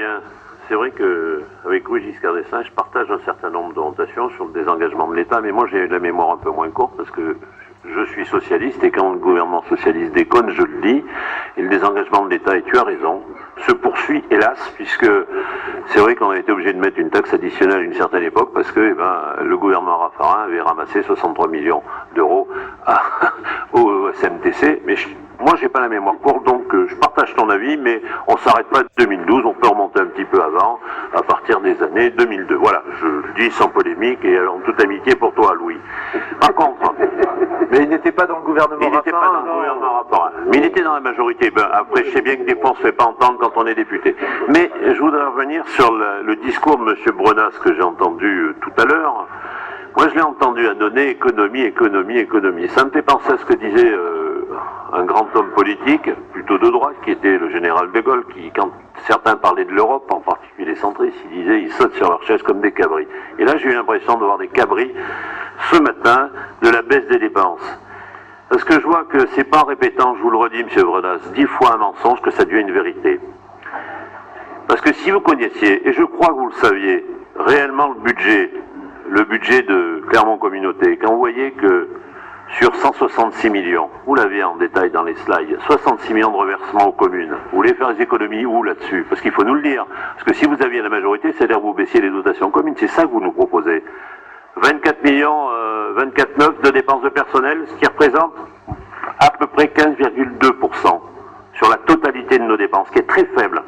Bien, c'est vrai qu'avec Louis Giscard d'Estaing, je partage un certain nombre d'orientations sur le désengagement de l'État, mais moi j'ai la mémoire un peu moins courte parce que je suis socialiste et quand le gouvernement socialiste déconne, je le dis, et le désengagement de l'État, et tu as raison, se poursuit hélas, puisque c'est vrai qu'on a été obligé de mettre une taxe additionnelle à une certaine époque parce que le gouvernement Raffarin avait ramassé 63 millions d'euros au SMTC, mais moi j'ai pas la mémoire courte, donc je partage ton avis, mais on s'arrête pas de 2012, on peut remonter un petit peu avant, à partir des années 2002. Voilà, je le dis sans polémique et en toute amitié pour toi, Louis. Par contre... Mais il n'était pas dans le gouvernement Raffarin. Il n'était pas dans le gouvernement Raffarin, mais il était dans la majorité. Ben, après, je sais bien que des fois on ne se fait pas entendre quand on est député. Mais je voudrais revenir sur le discours de M. Brenas que j'ai entendu tout à l'heure. Moi, je l'ai entendu à donner économie, économie, économie. Ça me fait penser à ce que disait un grand homme politique, plutôt de droite, qui était le général de Gaulle, qui, quand certains parlaient de l'Europe, en particulier les centristes, il disait ils sautent sur leur chaise comme des cabris. Et là, j'ai eu l'impression de voir des cabris ce matin de la baisse des dépenses. Parce que je vois que c'est pas en répétant, je vous le redis, M. Brenas, 10 fois un mensonge que ça devient une vérité. Parce que si vous connaissiez, et je crois que vous le saviez, réellement le budget de Clermont Communauté, quand vous voyez que sur 166 millions, vous l'avez en détail dans les slides, 66 millions de reversements aux communes, vous voulez faire des économies où là-dessus? Parce qu'il faut nous le dire. Parce que si vous aviez la majorité, c'est-à-dire que vous baissiez les dotations communes, c'est ça que vous nous proposez. 24 millions, 24,9 de dépenses de personnel, ce qui représente à peu près 15,2% sur la totalité de nos dépenses, qui est très faible.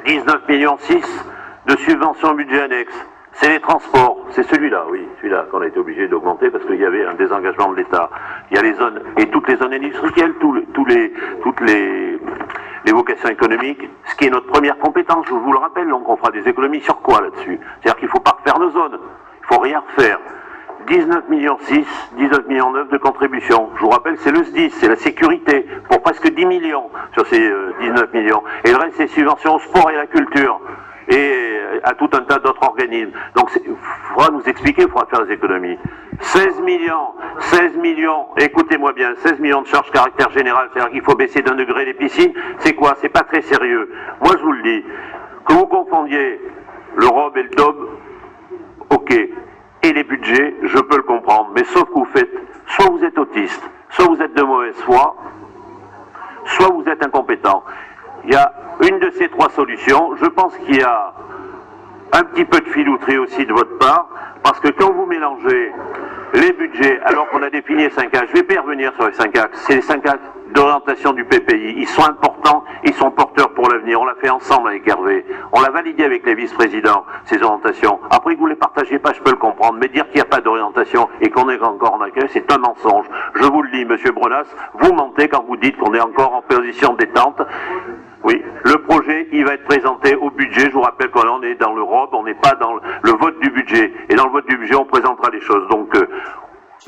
19 millions 6 de subventions au budget annexe. C'est les transports, c'est celui-là, oui, celui-là qu'on a été obligé d'augmenter parce qu'il y avait un désengagement de l'État. Il y a les zones, et toutes les zones industrielles, toutes les vocations économiques, ce qui est notre première compétence, je vous le rappelle, donc on fera des économies sur quoi là-dessus? C'est-à-dire qu'il ne faut pas refaire nos zones, il ne faut rien refaire. 19 millions 6, 19 millions 9 de contributions. Je vous rappelle, c'est le SDIS, c'est la sécurité, pour presque 10 millions sur ces 19 millions. Et le reste, c'est subventions au sport et à la culture. Et à tout un tas d'autres organismes. Donc il faudra nous expliquer, il faudra faire des économies. 16 millions, écoutez-moi bien, 16 millions de charges caractère général, c'est-à-dire qu'il faut baisser d'un degré les piscines, c'est quoi? C'est pas très sérieux. Moi je vous le dis, que vous confondiez le ROB et le DOB, ok, et les budgets, je peux le comprendre, mais sauf que vous faites, soit vous êtes autiste, soit vous êtes de mauvaise foi, soit vous êtes incompétent. Il y a une de ces trois solutions. Je pense qu'il y a un petit peu de filouterie aussi de votre part, parce que quand vous mélangez les budgets, alors qu'on a défini les 5 axes, je ne vais pas y revenir sur les 5 axes, c'est les 5 axes d'orientation du PPI, ils sont importants, ils sont porteurs pour l'avenir, on l'a fait ensemble avec Hervé, on l'a validé avec les vice-présidents, ces orientations. Après que vous ne les partagez pas, je peux le comprendre, mais dire qu'il n'y a pas d'orientation et qu'on est encore en accueil, c'est un mensonge. Je vous le dis, M. Brenas, vous mentez quand vous dites qu'on est encore en position de détente. Oui, le projet, il va être présenté au budget. Je vous rappelle qu'on est dans le ROB, on n'est pas dans le vote du budget. Et dans le vote du budget, on présentera les choses. Donc,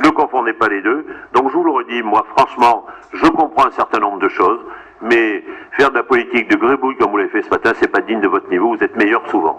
ne confondez pas les deux. Donc, je vous le redis, moi, franchement, je comprends un certain nombre de choses. Mais faire de la politique de grébouille comme vous l'avez fait ce matin, c'est pas digne de votre niveau. Vous êtes meilleur souvent.